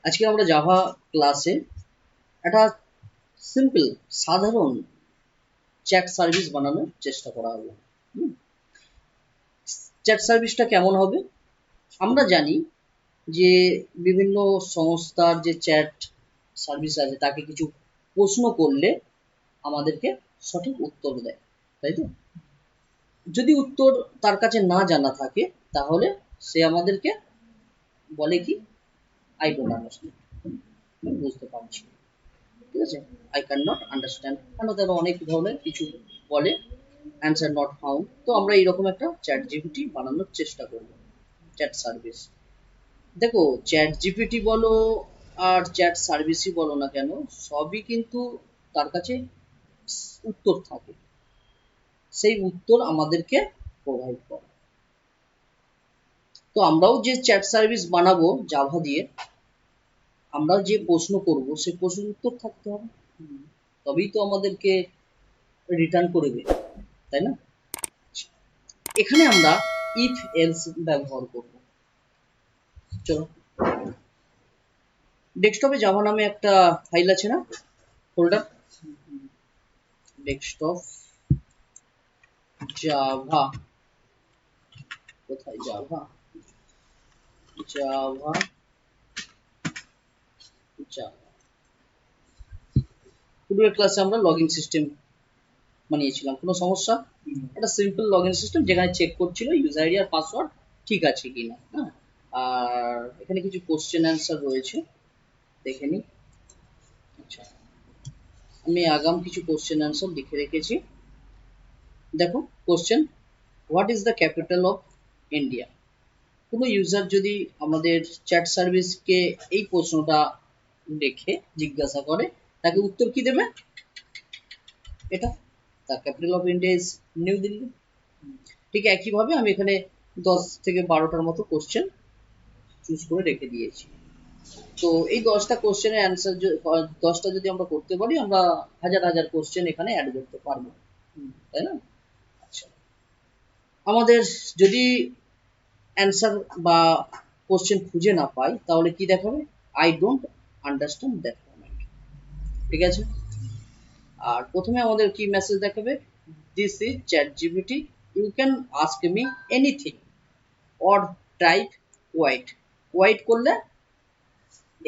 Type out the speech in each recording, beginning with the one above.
আজকে আমরা জাভা ক্লাসে একটা সিম্পল সাধারণ চ্যাট সার্ভিস বানানোর চেষ্টা করা হবে। চ্যাট সার্ভিসটা কেমন হবে? আমরা জানি যে বিভিন্ন সংস্থার যে চ্যাট সার্ভিস আছে তাকে কিছু প্রশ্ন করলে আমাদেরকে সঠিক উত্তর দেয়, তাই তো? যদি উত্তর তার কাছে না জানা থাকে তাহলে সে আমাদেরকে বলে কি, আই ডোন্ট আন্ডারস্ট্যান্ড, বুঝতে পারছি, ঠিক আছে, আই ক্যান নট আন্ডারস্ট্যান্ড, কেন তারা অনেক ধরনের কিছু বলে, অ্যান্সার নট ফাউন্ড। তো আমরা এইরকম একটা চ্যাট জিপিটি বানানোর চেষ্টা করব, চ্যাট সার্ভিস। দেখো, চ্যাট জিপিটি বলো আর চ্যাট সার্ভিসই বলো না কেন, সবই কিন্তু তার কাছে উত্তর থাকে, সেই উত্তর আমাদেরকে প্রোভাইড করে। তো আমরাও যে চ্যাট সার্ভিস বানাবো জাভা দিয়ে, আমরা যে প্রশ্ন করব সেই প্রশ্নের উত্তর থাকতে হবে, তবেই তো আমাদেরকে রিটার্ন করে দেবে, তাই না? এখানে আমরা ইফ এলস ব্যবহার করব। চলো, ডেস্কটপে জাভা নামে একটা ফাইল আছে না, ফোল্ডার, ডেস্কটপ জাভা, কোথায় জাভা, জাভা জাভা পূর্বের ক্লাসে আমরা লগইন সিস্টেম বানিয়েছিলাম, কোনো সমস্যা? একটা সিম্পল লগইন সিস্টেম যেখানে চেক করছিল ইউজার আইডি আর পাসওয়ার্ড ঠিক আছে কিনা। হ্যাঁ, আর এখানে কিছু কোশ্চেন অ্যান্সার রয়েছে, দেখে নিই। আচ্ছা, আমি আগাম কিছু কোশ্চেন অ্যান্সার লিখে রেখেছি। দেখো, question, what is the capital of India? কোনো ইউজার যদি আমাদের চ্যাট সার্ভিসকে এই প্রশ্নটা লিখে জিজ্ঞাসা করে, তাকে উত্তর কি দেবে? এটা, the capital of India is New Delhi. ঠিক একইভাবে আমি এখানে 10 থেকে 12টার মতো কোশ্চেন চুজ করে রেখে দিয়েছি। তো এই 10টা কোশ্চেনের অ্যান্সার 10টা যদি আমরা করতে পারি, আমরা হাজার হাজার কোশ্চেন এখানে অ্যাড করতে পারবো, তাই না? আচ্ছা, আমাদের যদি অ্যান্সার বা কোশ্চেন খুঁজে না পাই তাহলে কি দেখাবে? I don't understand that comment, ঠিক আছে? আর প্রথমে আমাদের কি মেসেজ দেখাবে? This is chat GPT, you can ask me anything or type white. White করলে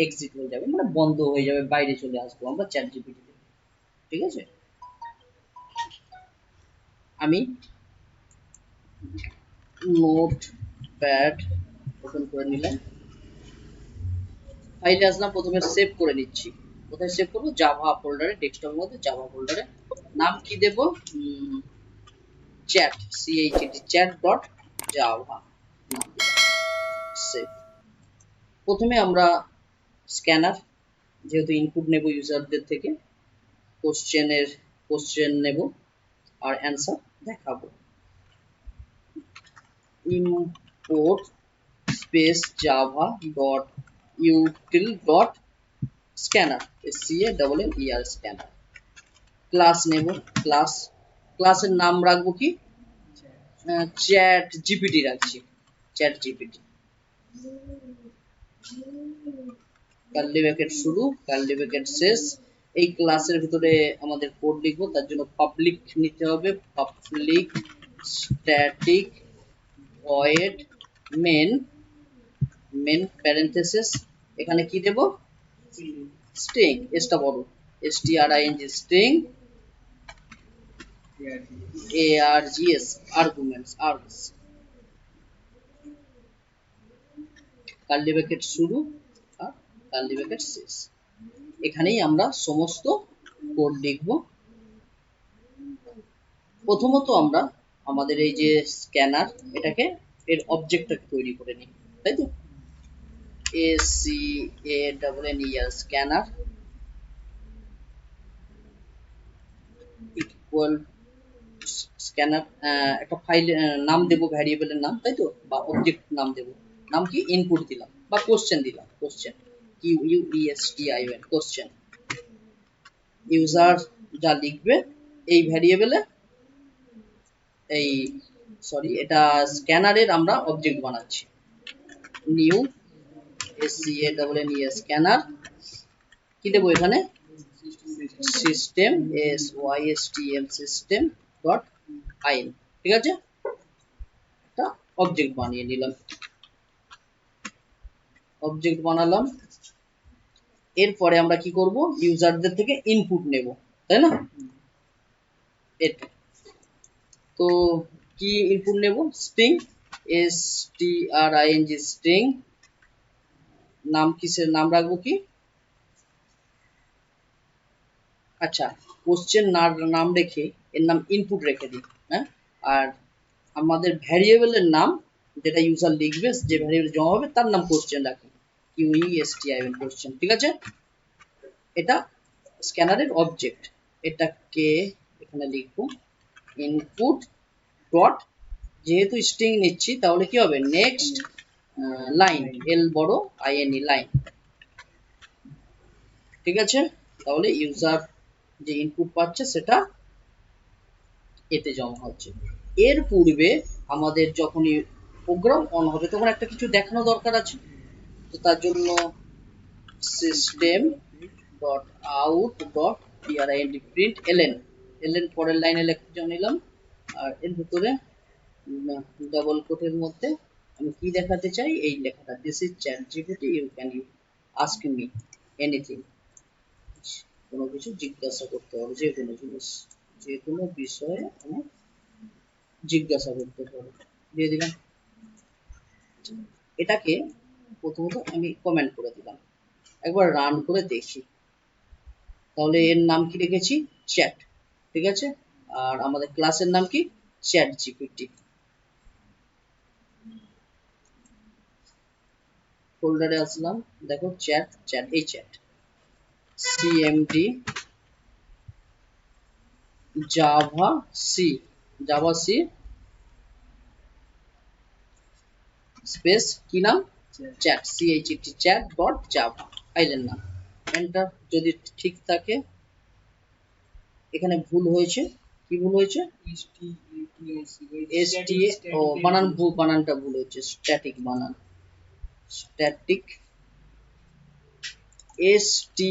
এক্সিট হয়ে যাবে, মানে বন্ধ হয়ে যাবে, বাইরে চলে আসবো আমরা চ্যাট জিপিটি, ঠিক আছে? আমি নোট প্যাড ওপেন করে নিলাম, ফাইলে আসলাম, প্রথমে সেভ করে নিচ্ছি। কোথায় সেভ করবো? জাভা ফোল্ডারে, ডেস্কটপের মধ্যে জাভা ফোল্ডারে। নাম কি দেব? Chat, CHAT, chat dot Java নাম দিলাম, সেভ। প্রথমে আমরা স্ক্যানার, যেহেতু ইনপুট নেব ইউজারদের থেকে, কোশ্চেন নেব আর অ্যান্সার দেখাবো। Import space Java dot util dot scanner, SCANNER, scanner. Class নেব, ক্লাসের নাম রাখবো কি? চ্যাট জিপিটি রাখছি, চ্যাট জিপিটি। কার্লি ব্র্যাকেট শুরু, কার্লি ব্র্যাকেট শেষ। এই ক্লাসের ভিতরে আমাদের কোড লিখবো, তার জন্য পাবলিক নিতে হবে, public static void main parenthesis, এখানে কি দেব? স্ট্রিং, এসটা বড়, STRING, string, ARGS, arguments, আর্গস। Curly bracket শুরু আর কার্লি ব্র্যাকেট শেষ। এখানেই আমরা সমস্ত কোড লিখব। প্রথমত আমরা আমাদের এই যে স্ক্যানার, এটাকে, এর অবজেক্টটাকে তৈরি করে নিই, তাই তো? SCANNER, স্ক্যানার ইকুয়াল স্ক্যানার, একটা ফাইল নাম দেব, ভ্যারিয়েবলের নাম, তাই তো, বা অবজেক্ট নাম দেব। নাম কি? ইনপুট দিলাম বা কোশ্চেন দিলাম, কোশ্চেন, QUESTION, কোশ্চেন। ইউজার যা লিখবে এই ভ্যারিয়েবলে, এই সরি, এটা স্ক্যানারের আমরা অবজেক্ট বানাচ্ছি, নিউ SCANNE স্ক্যানার, কি দেবো এখানে system SYSTM system dot IN, ঠিক আছে, একটা অবজেক্ট বানিয়ে নিলাম, অবজেক্ট বানালাম। এরপরে আমরা কি করব, ইউজারদের থেকে ইনপুট নেব, তাই না? এটা তো কি ইনপুট নেব, স্ট্রিং STRING স্ট্রিং, নাম কিসের নাম রাখবো কি, আচ্ছা কোশ্চেন নাম রেখে এর নাম ইনপুট রেখে দিই, হ্যাঁ। আর আমাদের ভ্যারিয়েবলের নাম যেটা ইউজার লিখবে, যে ভ্যারিয়েবল জমা হবে তার নাম কোশ্চেন রাখি, QUESTION কোশ্চেন, ঠিক আছে। এটা স্ক্যানারের অবজেক্ট, এটাকে এখানে লিখবো ইনপুট ডট, যেহেতু স্ট্রিং নিচ্ছি তাহলে কি হবে নেক্সট লাইন, L বড় INE লাইন, ঠিক আছে। তাহলে ইউজার যে ইনপুট পাচ্ছে সেটা এতে জমা হচ্ছে। এর পূর্বে আমাদের যখনই প্রোগ্রাম অন হবে তখন একটা কিছু দেখানো দরকার আছে, তো তার জন্য system dot out dot print LN পরের লাইনে লেখা নিলাম, আর এর ভিতরে ডাবল কোটের মধ্যে আমি কি দেখাতে চাই, এই লেখাটা, this is chat GPT, you can ask me anything, কোনো কিছু জিজ্ঞাসা করতে হবে, যে কোনো জিনিস, যে কোনো বিষয়ে আমি জিজ্ঞাসা করতে পারো, দিয়ে দিলাম। এটাকে প্রথমত আমি কমেন্ট করে দিলাম, একবার রান করে দেখি, তাহলে এর নাম কি রেখেছি চ্যাট, ঠিক আছে। আর আমাদের ক্লাসের নাম কি চ্যাট জিপিটি, ফোল্ডারে আসলাম, দেখো চ্যাট চ্যাট এই chat CMD Java C space কি নাম চ্যাট চ্যাট ডট জাভা, ফাইলের নাম, এন্টার। যদি ঠিক থাকে, এখানে ভুল হয়েছে, কি ভুল হয়েছে, ও বানানটা ভুল হচ্ছে, স্ট্যাটিক বানান, স্ট্যাটিক STATIC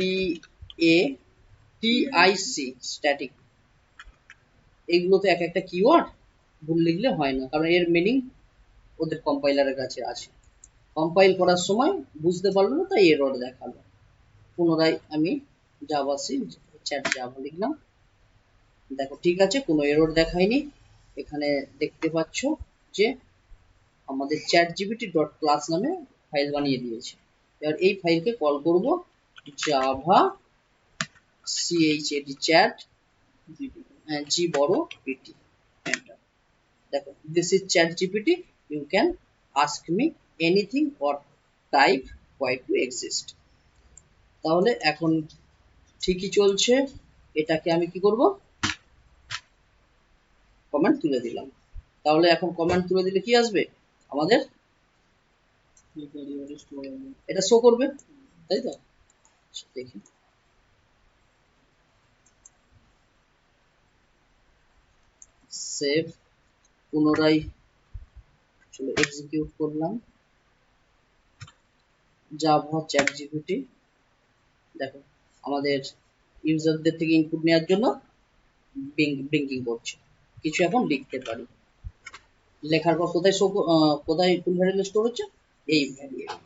স্ট্যাটিক, এইগুলো তো এক একটা কিওয়ার্ড, ভুল লিখলে হয় না, কারণ এর মিনিং ওদের কম্পাইলারের কাছে আছে, কম্পাইল করার সময় বুঝতে পারলো না তাই এরর দেখালো। পুনরায় আমি জাভাসি চ্যাট জাভা লিখলাম, দেখো ঠিক আছে, কোনো এরর দেখায়নি। এখানে দেখতে পাচ্ছ যে আমাদের চ্যাট জিপিটি ডট ক্লাস নামে ফাইল বানিয়ে দিয়েছে। এবার এই ফাইলকে কল করব জাভা চ্যাট জি বড় পিটি, এন্টার। দেখো this is chat GPT, you can ask me anything or type why to exist. তাহলে এখন ঠিকই চলছে, এটাকে আমি কি করব, কমেন্ট তুলে দিলাম। তাহলে এখন কমেন্ট তুলে দিলে কি আসবে, আমাদের এটা শো করবে, তাই তো, দেখি সেভ, পুনরায় চলো এক্সিকিউট করলাম জাভা চ্যাট জিপিটি, দেখো আমাদের ইউজারদের থেকে ইনপুট নেওয়ার জন্য ব্লিঙ্কিং করছে, কিছু এখন লিখতে পারি, লেখার পর কোথায় কোন ভ্যারিয়েবল স্টোর হচ্ছে, এই ভ্যারিয়েবল।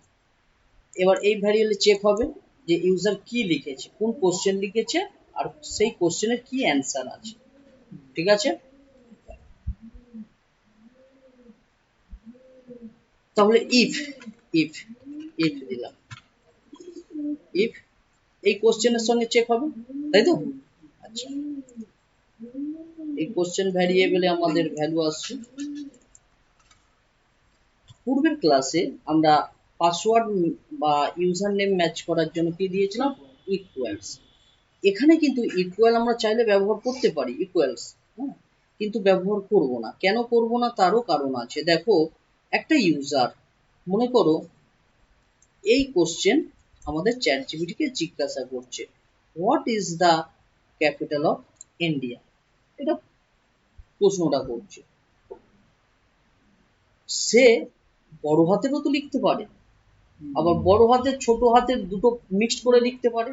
এবার এই ভ্যারিয়েবলে চেক হবে যে ইউজার কি লিখেছে, কোন কোশ্চেন লিখেছে, আর সেই কোশ্চেনের কি অ্যান্সার আছে, ঠিক আছে। তাহলে ইফ ইফ ইফ দিলাম, ইফ এই কোশ্চেনের সঙ্গে চেক হবে, তাই তো। আচ্ছা, এই কোশ্চেন ভ্যারিয়েবলে আমাদের ভ্যালু আসছে, পূর্বের ক্লাসে আমরা পাসওয়ার্ড বা ইউজার নেম ম্যাচ করার জন্য কি দিয়েছিলাম, ইকুয়ালস। এখানে কিন্তু ইকুয়াল আমরা চাইলে ব্যবহার করতে পারি, ইকুয়ালস, হ্যাঁ, কিন্তু ব্যবহার করব না, কেন করব না তারও কারণ আছে। দেখো একটা ইউজার, মনে করো এই কোশ্চেন আমাদের চ্যাট জিপিটিকে জিজ্ঞাসা করছে, what is the capital of India, এটা প্রশ্নটা করছে, সে বড় হাতেরও তো লিখতে পারে, আবার বড় হাতের ছোট হাতের দুটো মিক্সড করে লিখতে পারে,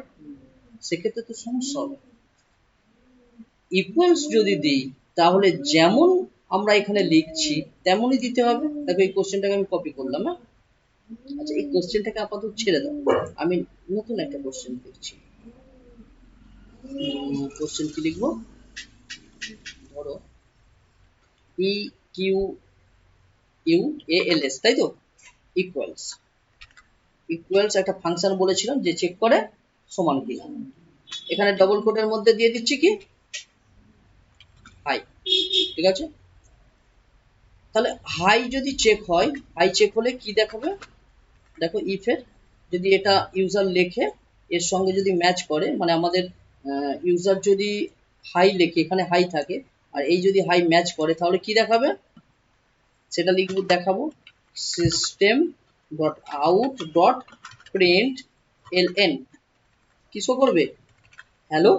সেক্ষেত্রে তো সমস্যা হবে। ইকুয়ালস যদি দিই তাহলে যেমন আমরা এখানে লিখছি তেমনই দিতে হবে। দেখো এই কোশ্চেনটাকে আমি কপি করলাম, হ্যাঁ। আচ্ছা এই কোশ্চেনটাকে আপাতত ছেড়ে দাও, আমি নতুন একটা কোশ্চেন লিখছি। কোশ্চেন কি লিখবো, ধরো ই Q U A L S, তাই তো, ইকুয়ালস। ইকুয়ালস একটা ফাংশন বলেছিলাম যে চেক করে সমান কিনা। এখানে ডবল কোটের মধ্যে দিয়ে দিচ্ছি কি হাই, ঠিক আছে। তাহলে হাই যদি চেক হয়, হাই চেক হলে কি দেখাবে, দেখো ইফের যদি এটা ইউজার লেখে এর সঙ্গে যদি ম্যাচ করে, মানে আমাদের ইউজার যদি হাই লেখে, এখানে হাই থাকে, আর এই যদি হাই ম্যাচ করে তাহলে কি দেখাবে, সেটা লিখব, দেখাবো system dot out dot print L N, কি শো করবে, হ্যালো,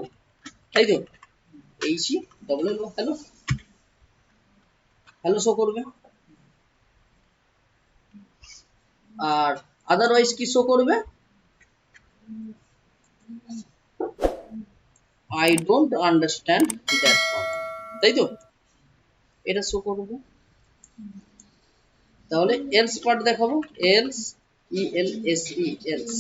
তাই তো, H double L hello, hello show করবে। আর আদারওয়াইজ কি শো করবে, আই ডোন্ট আন্ডারস্ট্যান্ড দ্যাট, তাই তো, এটা শো করবে। তাহলে এলস পার্ট দেখাবো, else E L S E else,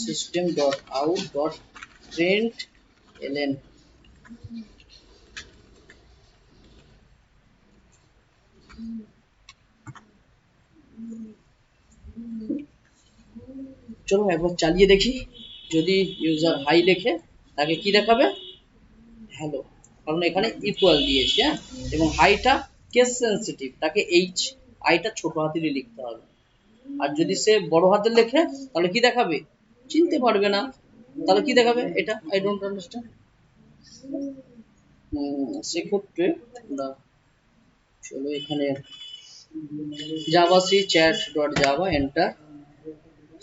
system dot out dot print L N, চলো একবার চালিয়ে দেখি, যদি ইউজার হাই লেখে তাকে কি দেখাবে, হ্যালো, কারণ এখানে ইকুয়াল দিয়েছি, হ্যাঁ, এবং হাইটা কেস সেন্সিটিভ, তাকে এইচ আইটা ছোট হাতেরই লিখতে হবে। আর যদি সে বড় হাতের লেখে তাহলে কি দেখাবে, চিনতে পারবে না, তাহলে কি দেখাবে, এটা আই ডোন্ট আন্ডারস্ট্যান্ড। সেক্ষেত্রে আমরা, চলো এখানে Java C chat dot Java enter,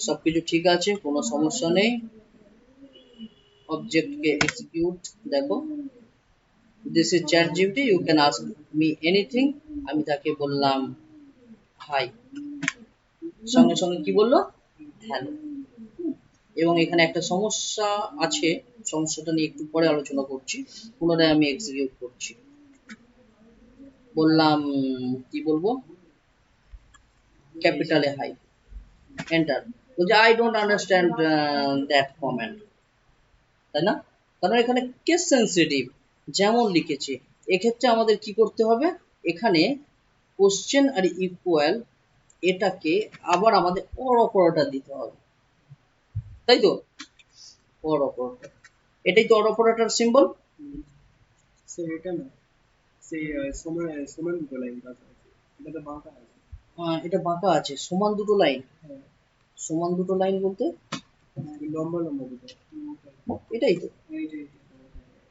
সবকিছু ঠিক আছে, কোনো সমস্যা নেই। অবজেক্টকে এক্সিকিউট, দেখো this is chat GPT, you can ask me anything, আমি তাকে বললাম হাই, সঙ্গে সঙ্গে কি বললো, হ্যালো। এবং এখানে একটা সমস্যা আছে, সমস্যাটা নিয়ে একটু পরে আলোচনা করছি। পুনরায় আমি এক্সিকিউট করছি, বললাম কি বলবো, ক্যাপিটালে হাই, এন্টার, বলছে I don't understand that comment, তাই না, কারণ এখানে কেস সেন্সিটিভ যেমন লিখেছে। এক্ষেত্রে আমাদের কি করতে হবে, এখানে কোশ্চেন আর ইকুয়াল এটাকে আবার আমাদের অর অপারেটর দিতে হবে, তাই তো, অর অপারেটর, এটাই তো অর অপারেটর সিম্বল। স্যার এটা না, সে সমান দুটো লাইন কাজ আছে, এটা তো বাঁকা আছে। এটা বাঁকা আছে, সমান দুটো লাইন, হ্যাঁ, সমান দুটো লাইন বলতে লম্বা লম্বা দুটো, এটাই তো, এইটাই,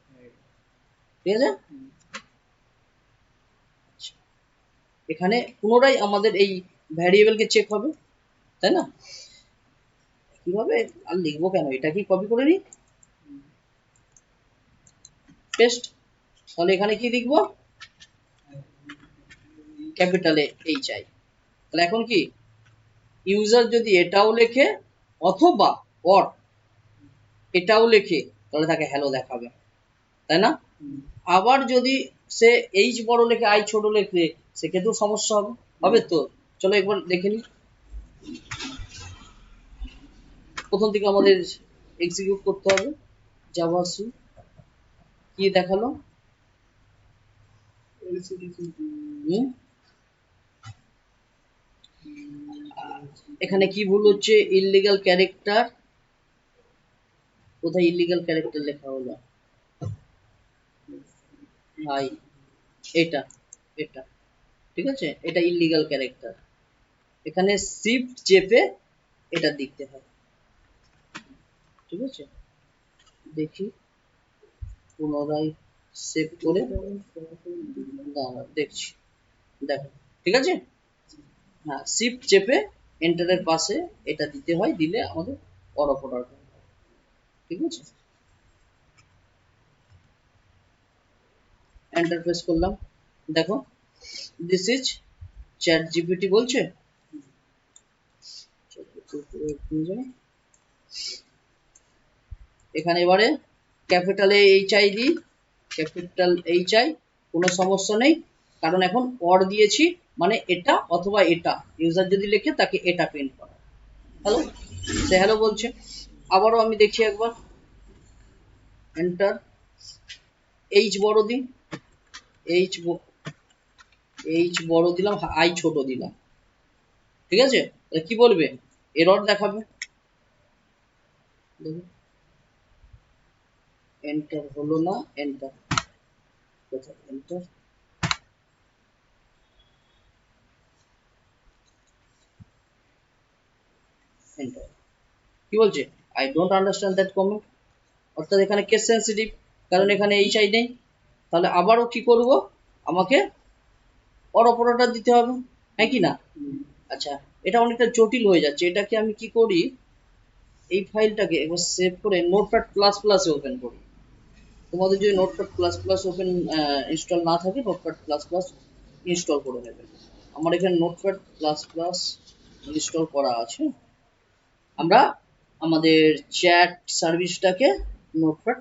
হ্যাঁ, ঠিক আছে। এখানে পুনরায় আমাদের এই ভ্যারিয়েবলকে চেক হবে, তাই না, কিভাবে আর লিখবো কেন, এটা কি কপি করে নিই, পেস্ট, তাহলে এখানে কি লিখবো, ক্যাপিটালে এইচ আই। তাহলে এখন কি ইউজার যদি এটাও লেখে অথবা অর এটাও লেখে তাহলে তাকে হ্যালো দেখাবে, তাই না। আবার যদি সে এইচ বড় লেখে আই ছোট লেখে সেক্ষেত্রেও সমস্যা হবে, হবে তো। চলো একবার দেখে নিই, প্রথম থেকে আমাদের এক্সিকিউট করতে হবে, জাভা সি, কি দেখালো, এখানে কি ভুল হচ্ছে, ইললিগাল ক্যারেক্টার, কোথায় ইললিগাল ক্যারেক্টার লেখা হলো, হাই, এটা এটা ঠিক আছে, এটা ইললিগাল ক্যারেক্টার, এখানে শিফট চেপে এটা দিতে হয়, ঠিক আছে। দেখি পুনরায় সেভ করে দাঁড়া দেখছি, দেখো ঠিক আছে, হ্যাঁ শিফট চেপে এন্টারের পাশে এটা দিতে হয়, দিলে আমাদের অর অপারেটর, ঠিক আছে। এন্টার প্রেস করলাম, দেখো দিস ইজ চ্যাট জিপিটি বলছে, এখানে এবারে ক্যাপিটালে এইচ আই দিই, ক্যাপিটাল এইচ আই, কোনো সমস্যা নেই, কারণ এখন অর দিয়েছি, মানে এটা অথবা এটা, ইউজার যদি লেখে তাকে এটা প্রিন্ট করা। হ্যালো, সে হ্যালো বলছে। আবারও আমি দেখি একবার, এন্টার, এইচ বড় দিই, এইচ এইচ বড় দিলাম, আই ছোট দিলাম, ঠিক আছে? কি বলবে, এরর দেখাবে, এন্টার হলো না, এন্টার কোথায়, এন্টার, এন্টার, কি বলছে, I don't understand that comment, অর্থাৎ এখানে কেস সেন্সিটিভ, কারণ এখানে এইচ আই নেই। তাহলে আবারও কি করব, আমাকে অর অপারেটর দিতে হবে, হ্যাঁ কি না? আচ্ছা, এটা অনেকটা জটিল হয়ে যাচ্ছে, এটাকে আমি কি করি, এই ফাইলটাকে একবার সেভ করে নোটপ্যাড প্লাস প্লাসে ওপেন করি। তোমাদের যদি notepad plus plus open install না থাকে, নোটপ্যাড প্লাস প্লাস ইনস্টল করে নেবে। আমার এখানে নোটপ্যাড প্লাস প্লাস ইনস্টল করা আছে। আমরা আমাদের চ্যাট সার্ভিসটাকে notepad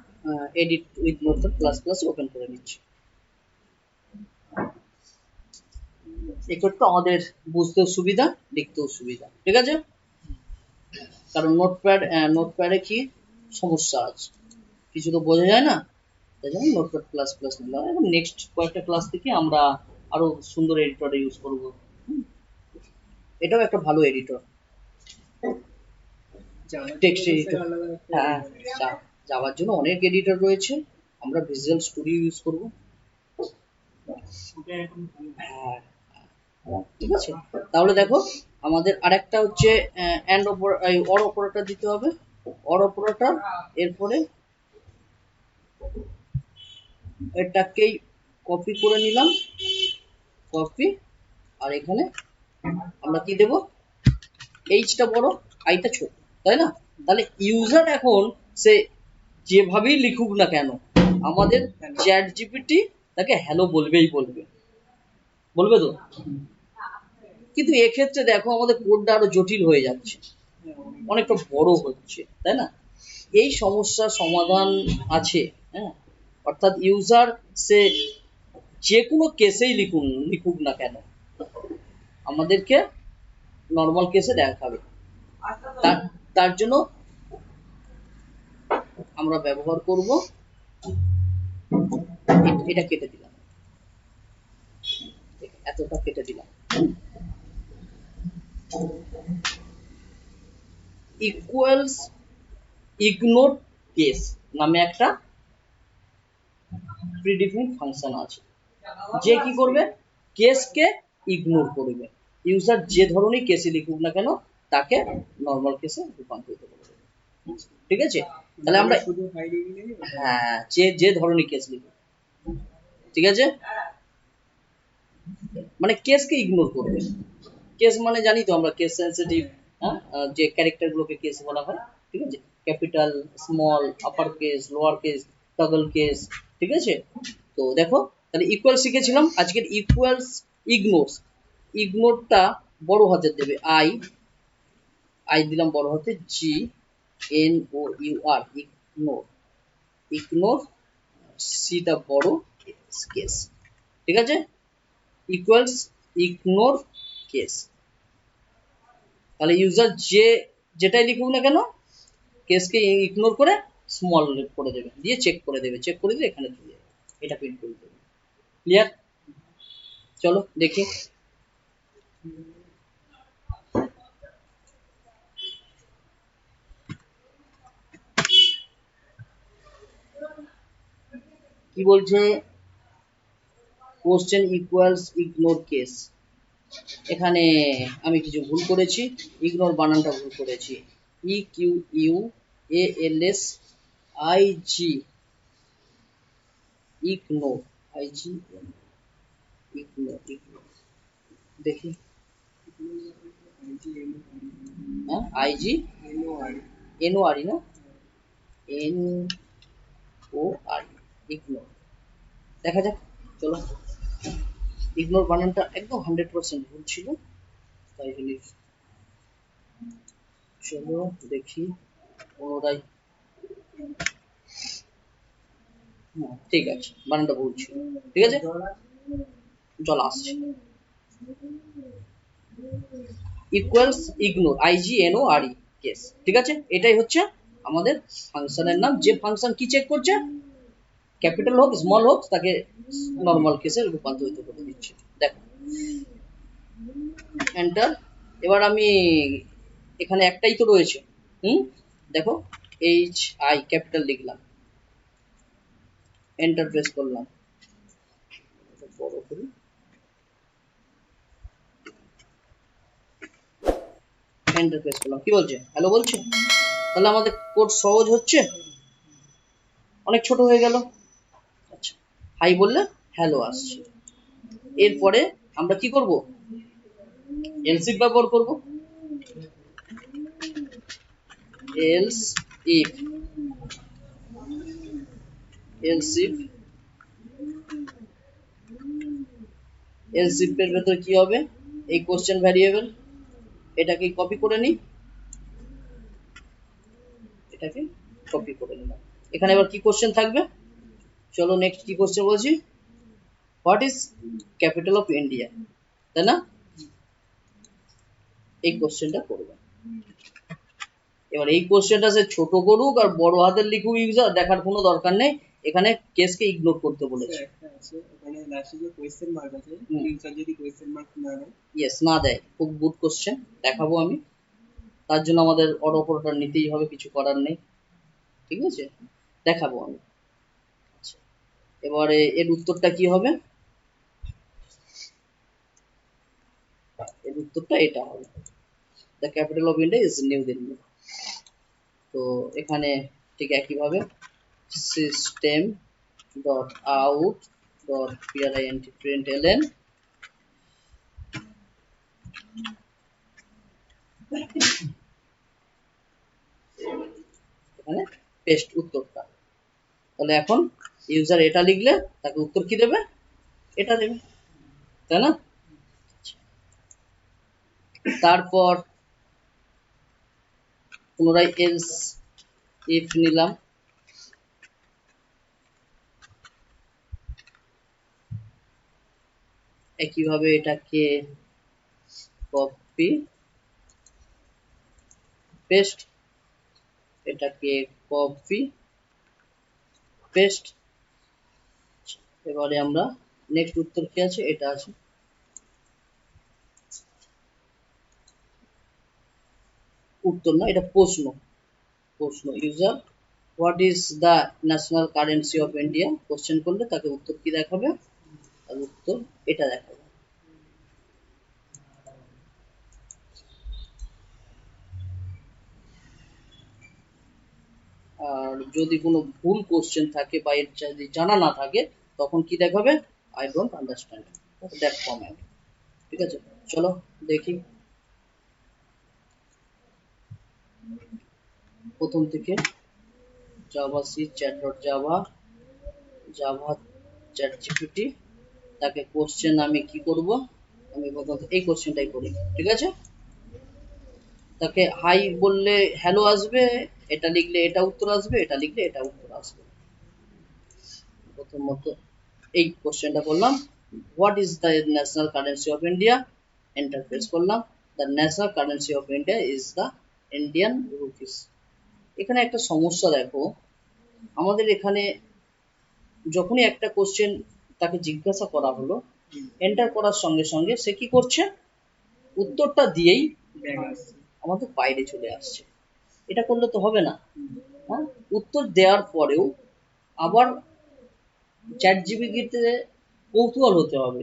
edit with notepad plus plus open করে নিচ্ছি। একটু আমাদের বুঝতেও সুবিধা, লিখতেও সুবিধা, ঠিক আছে? কারণ নোটপ্যাডে কি সমস্যা আছে, কিছু তো বোঝা যায় না, তাই জন্য নোটপ্যাড প্লাস প্লাস নিলাম। এবং নেক্সট কয়েকটা ক্লাস থেকে আমরা আরো সুন্দর এডিটর ইউজ করব। এটাও একটা ভালো এডিটর, টেক্সট এডিটর। হ্যাঁ, যাওয়ার জন্য অনেক এডিটর রয়েছে, আমরা ভিজুয়াল স্টুডিও ইউজ করব। হ্যাঁ, ঠিক আছে। তাহলে দেখো, আমাদের আরেকটা হচ্ছে অ্যান্ড অর অপারেটর দিতে হবে, অর অপারেটর, এরপরে এটাকেই কপি করে নিলাম, কপি, আর এখানে আমরা কি দেব, এইচটা বড়, আইটা ছোট, তাই না? তাহলে ইউজার এখন সে যেভাবেই লিখুক না কেন, আমাদের চ্যাট জিপিটি তাকে হ্যালো বলবেই বলবে, বলবে তো। কিন্তু এক্ষেত্রে দেখো আমাদের কোডটা আরো জটিল হয়ে যাচ্ছে, অনেকটা বড় হচ্ছে, তাই না? এই সমস্যার সমাধান আছে, হ্যাঁ, অর্থাৎ ইউজার সে যে কোনো কেসেই লিখুক না কেন, আমাদেরকে নর্মাল কেসে দেখাবে। তার জন্য আমরা ব্যবহার করব, এটা কেটে দিলাম, এতটা কেটে দিলাম, ইকুয়ালস ইগনোর কেস নামে একটা প্রিডিফাইন্ড ফাংশন আছে, যে কি করবে, কেসকে ইগনোর করবে, ইউজার যে ধরনের কেসে লিখুক না কেন তাকে নর্মাল কেসে রূপান্তরিত করবে, ঠিক আছে? তাহলে আমরা শুধু হাই ডিগ্রি, হ্যাঁ, যে ধরনের কেস লিখুক, ঠিক আছে, মানে কেসকে ইগনোর করবে। কেস মানে জানি তো আমরা, কেস সেন্সিটিভ, হ্যাঁ, যে ক্যারেক্টার গুলোকে কেস বলা হয়, ঠিক আছে, capital, small, upper case, lower case, toggle case, ঠিক আছে? তো দেখো, তাহলে ইকুয়াল শিখেছিলাম, আজকের ইকুয়ালস ইগনোর, ইগনোরটা বড় হাতের দেবে, আই দিলাম বড় হাতে, G N O U R, ignore, ignore, সিটা বড়, কেস, ঠিক আছে, ইকুয়ালস ইগনোর কেস। তাহলে ইউজার যেটাই লিখুক না কেন, কেসকে ইগনোর করে স্মল করে দেবে, দিয়ে চেক করে দেবে, চেক করে দিয়ে এখানে দিয়ে এটা প্রিন্ট করে দেবে। ক্লিয়ার? চলো দেখি। কি বলছে, কোশ্চেন ইকুয়ালস ইগনোর কেস, এখানে আমি কিছু ভুল করেছি, ইগনোর বানানটা ভুল করেছি, E Q U A L S I G, ignore, I G, ignore, ignore, দেখি, হ্যাঁ, আই জি এন ও আর, না, এন ও আর, ইগনোর, দেখা যাক, চলো। ইগনোর বানানটা একদম 100% ভুল ছিল, তাই জন্য চলো দেখি পুনরায়। ঠিক আছে, বানানটা ভুল ছিল, ঠিক আছে, জল আসছে। ইকুয়ালস ইগনোর, IGNORE, কেস, ঠিক আছে, এটাই হচ্ছে আমাদের ফাংশনের নাম। যে ফাংশন কি চেক করছে, ক্যাপিটাল হোক স্মল হোক তাকে নর্মাল কেসে রূপান্তরিত করে দিচ্ছে। দেখো এন্টার। এবার আমি এখানে একটাই তো রয়েছে, দেখো HI ক্যাপিটাল লিখলাম, এন্টার প্রেস করলাম, বড় করি, এন্টার প্রেস করলাম, কি বলছে, হ্যালো বলছে। তাহলে আমাদের কোড সহজ হচ্ছে, অনেক ছোট হয়ে গেল। আচ্ছা, হাই বললে হ্যালো আসছে। এরপরে আমরা কি করব, এলসিফ ব্যবহার করব। এলস ইফ, এলসিফ, এলসিফ এর ভেতরে কি হবে, এই কোশ্চেন ভ্যারিয়েবল, এটাকে কপি করে নিই, এটাকে কপি করে নিলাম। এখানে এবার কি কোশ্চেন থাকবে, চলো নেক্সট কি কোশ্চেন বলছি, what is capital of India, তাই না, এই কোশ্চেনটা করবে। এবার এই কোশ্চেনটা সে ছোট করুক আর বড় হাতের লিখুক, ইউজার দেখার কোনো দরকার নেই, এখানে কেসকে ইগনোর করতে বলেছে। একটা আছে ওখানে লাস্টে যে কোয়েশ্চেন মার্ক আছে, ইউজার যদি কোয়েশ্চেন মার্ক না দেয়, ইয়েস না দেয়, খুব গুড কোশ্চেন, দেখাবো আমি, তার জন্য আমাদের অড অপারেটর নিতেই হবে, কিছু করার নেই, ঠিক আছে, দেখাবো আমি। আচ্ছা, এবারে এর উত্তরটা কি হবে, এর উত্তরটা এটা হবে, the capital of India is New Delhi. তো এখানে ঠিক একইভাবে system dot out dot print এখানে পেস্ট উত্তরটা। তাহলে এখন ইউজার এটা লিখলে তাকে উত্তর কি দেবে, এটা দেবে, তাই না। তারপর পুনরায় এলস ইফ নিলাম, একইভাবে এটাকে কপি পেস্ট, এটাকে কপি পেস্ট। এবারে আমরা নেক্সট উত্তর কি আছে, এটা আছে, উত্তর না এটা প্রশ্ন, প্রশ্ন user what is the national currency of India, question করলে তাকে উত্তর কি দেখাবে, তার উত্তর এটা দেখাবে। আর যদি কোনো ভুল কোশ্চেন থাকে বা এর যদি জানা না থাকে, তখন কি দেখাবে, I don't understand, that comment, ঠিক আছে। চলো দেখি প্রথম থেকে, Java C chat dot Java, Java chat GPT, তাকে কোশ্চেন আমি কি করব, আমি প্রথম এই কোশ্চেনটাই করি, ঠিক আছে। তাকে হাই বললে হ্যালো আসবে, এটা লিখলে এটা উত্তর আসবে, এটা লিখলে এটা উত্তর আসবে। প্রথমত এই কোশ্চেনটা করলাম, what is the national currency of India, enter press করলাম, the national currency of India is the Indian rupees. এখানে একটা সমস্যা দেখো, আমাদের এখানে যখনই একটা কোশ্চেন তাকে জিজ্ঞাসা করা হলো, এন্টার করার সঙ্গে সঙ্গে সে কি করছে, উত্তরটা দিয়েই আমাদের বাইরে চলে আসছে। এটা করলে তো হবে না, হ্যাঁ, উত্তর দেওয়ার পরেও আবার চ্যাট জিপিটিতে কৌতূহল হতে হবে,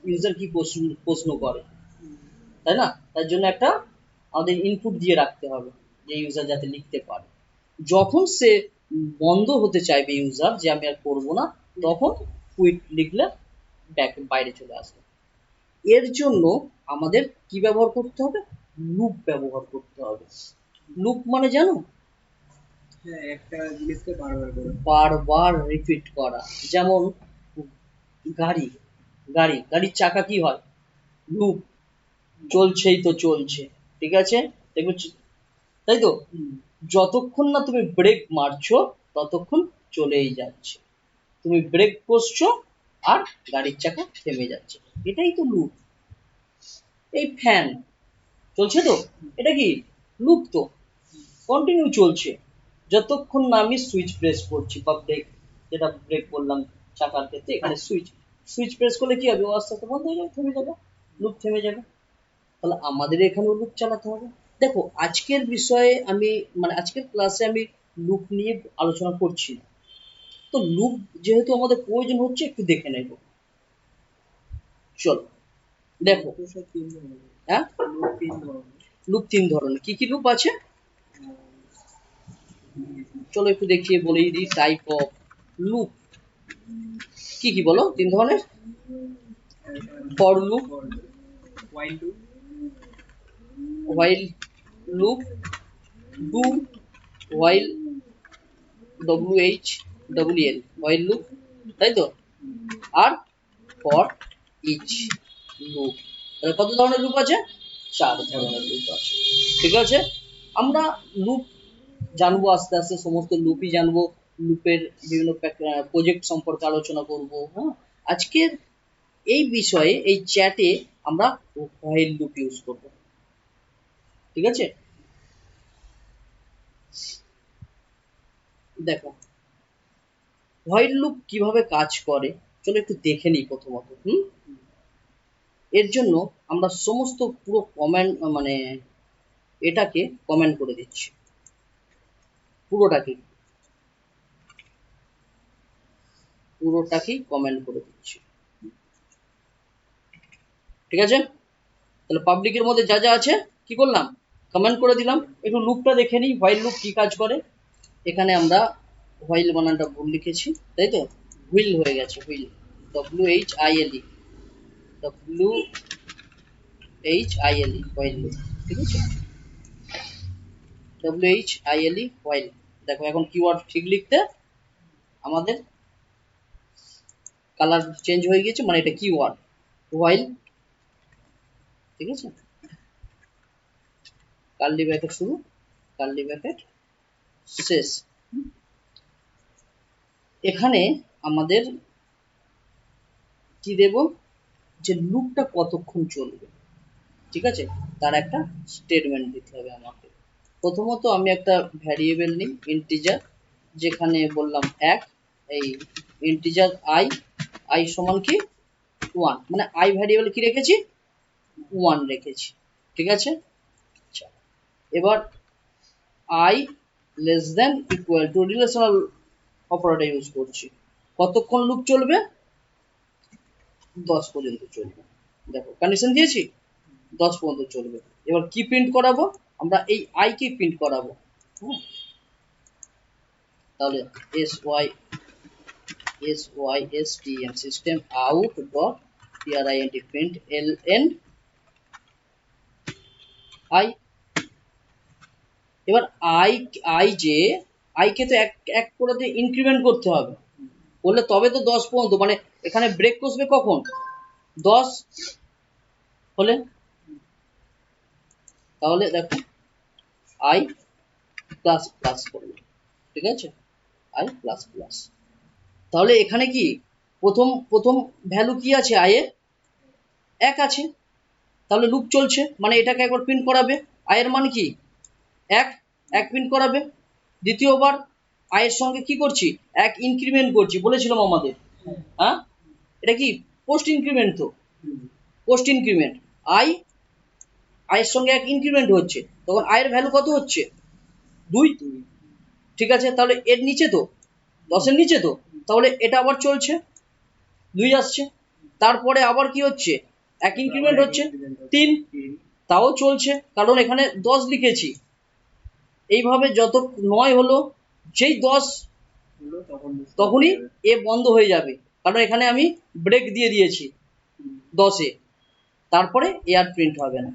ইউজার কি প্রশ্ন করে, তাই না, তার জন্য একটা আমাদের ইনপুট দিয়ে রাখতে হবে, যে ইউজার যাতে লিখতে পারে। যখন সে বন্ধ হতে চাইবে ইউজার, যে আমি আর করবো না, তখন কুইট লিখলে ব্যাক বাইরে চলে আসবে। এর জন্য আমাদের কি ব্যবহার করতে হবে, লুপ ব্যবহার করতে হবে। লুপ মানে জানো, হ্যাঁ একটা জিনিসকে বারবার করে বারবার রিপিট করা, যেমন গাড়ি, গাড়ির চাকা কি হয়? লুপ, চলছেই তো চলছে, ঠিক আছে? দেখবে তাই তো, যতক্ষণ না তুমি ব্রেক মারছো ততক্ষণ চলেই যাচ্ছে, তুমি ব্রেক কষছো আর গাড়ির চাকা থেমে যাচ্ছে, এটাই তো লুপ। এই ফ্যান চলছে তো, এটা কি লুপ? তো কন্টিনিউ চলছে যতক্ষণ না আমি সুইচ প্রেস করছি, বা ব্রেক, যেটা ব্রেক করলাম চাকার ক্ষেত্রে, এখানে সুইচ সুইচ প্রেস করলে কি হবে? ও আস্তে আস্তে বন্ধ হয়ে যাবে, থেমে যাবে, লুপ থেমে যাবে। তাহলে আমাদের এখানেও লুপ চালাতে হবে। দেখো আজকের বিষয়ে আমি, মানে আজকের ক্লাসে আমি লুপ নিয়ে আলোচনা করছি না। তো লুপ যেহেতু আমাদের প্রয়োজন হচ্ছে, একটু দেখে নেব। চলো দেখো। তো সব 3 ধরনের। হ্যাঁ, লোক 3 ধরনের। লুপ 3 ধরনের। কি কি লুপ আছে চলো একটু দেখিয়ে বলেই দিই। টাইপ অফ লুপ কি কি বলো? 3 ধরনের। For loop, while loop, while loop, do while, WHWL while loop, তাই তো? আর ফর ইচ লুপ। তাহলে কত ধরনের লুপ আছে? 4 ধরনের লুপ আছে, ঠিক আছে? আমরা লুপ জানবো আস্তে আস্তে, সমস্ত লুপই জানবো, লুপের বিভিন্ন প্রজেক্ট সম্পর্কে আলোচনা করব। হ্যাঁ, আজকের এই বিষয়ে, এই চ্যাটে আমরা হোয়াইল লুপ ইউজ করব, ঠিক আছে? দেখো হোয়াইল লুপ কিভাবে কাজ করে, চলো একটু দেখে নিই প্রথমত। এর জন্য আমরা সমস্ত পুরো কমেন্ট, মানে এটাকে কমেন্ট করে দিচ্ছি, পুরোটাকেই কমেন্ট করে দিচ্ছি, ঠিক আছে? তাহলে পাবলিকের মধ্যে যা যা আছে কি করলাম? কমেন্ট করে দিলাম। একটু লুপটা দেখে নিই, হোয়াইল লুপ কি কাজ করে। এখানে আমরা হোয়াইল বানানটা ভুল লিখেছি, তাই তো? হুইল হয়ে গেছে, wheel, WHILE, WHILE while loop, ঠিক আছে? WHILE while. দেখো এখন কিওয়ার্ড ঠিক লিখতে আমাদের কালার চেঞ্জ হয়ে গেছে, মানে এটা কিওয়ার্ড হোয়াইল, ঠিক আছে? কার্লি ব্র্যাকেট শুরু, কার্লি ব্র্যাকেট শেষ। এখানে আমাদের কি দেব? যে লুপটা কতক্ষণ চলবে, ঠিক আছে? তার একটা স্টেটমেন্ট দিতে হবে আমাকে। প্রথমত আমি একটা ভ্যারিয়েবল নিই, ইন্টিজার, যেখানে বললাম 1, এই ইন্টিজার আই সমান কি 1, মানে আই ভ্যারিয়েবল কি রেখেছি? 1 রেখেছি, ঠিক আছে? আচ্ছা, এবার I less than equal to relational operator use করছি। কতক্ষণ লুপ চলবে? 10 পর্যন্ত চলবে। দেখো কন্ডিশন দিয়েছি, 10 পর্যন্ত চলবে। এবার কি প্রিন্ট করাবো? আমরা এই আই কে প্রিন্ট করাবো। তাহলে system system out dot print print ln I. এবার আই কে তো এক এক করে দিয়ে ইনক্রিমেন্ট করতে হবে, বললে তবে তো 10 পর্যন্ত, মানে এখানে ব্রেক কষবে কখন? 10 হলে। তাহলে দেখো আই প্লাস প্লাস করবে, ঠিক আছে? I plus plus. তাহলে এখানে কি প্রথম প্রথম ভ্যালু কি আছে? আয়ের 1 আছে, তাহলে লুপ চলছে, মানে এটাকে একবার প্রিন্ট করাবে। আয়ের মান কি? 1 প্রিন্ট করাবে। দ্বিতীয়বার আয়ের সঙ্গে কি করছি? 1 ইনক্রিমেন্ট করছি, বলেছিলাম আমাদের। হ্যাঁ, এটা কি পোস্ট ইনক্রিমেন্ট? তো পোস্ট ইনক্রিমেন্ট, আয়ের সঙ্গে 1 ইনক্রিমেন্ট হচ্ছে, তখন আয়ের ভ্যালু কত হচ্ছে? 2, ঠিক আছে? তাহলে এর নিচে তো 10-এর নিচে তো, তাহলে এটা আবার চলছে, 2 আসছে। তারপরে আবার কি হচ্ছে? 1 ইনক্রিমেন্ট হচ্ছে, 3, তাও চলছে, কারণ এখানে 10 লিখেছি। এইভাবে যত 9 হলো, যেই 10 তখনই এ বন্ধ হয়ে যাবে, কারণ এখানে আমি ব্রেক দিয়ে দিয়েছি 10-এ, তারপরে এ আর প্রিন্ট হবে না।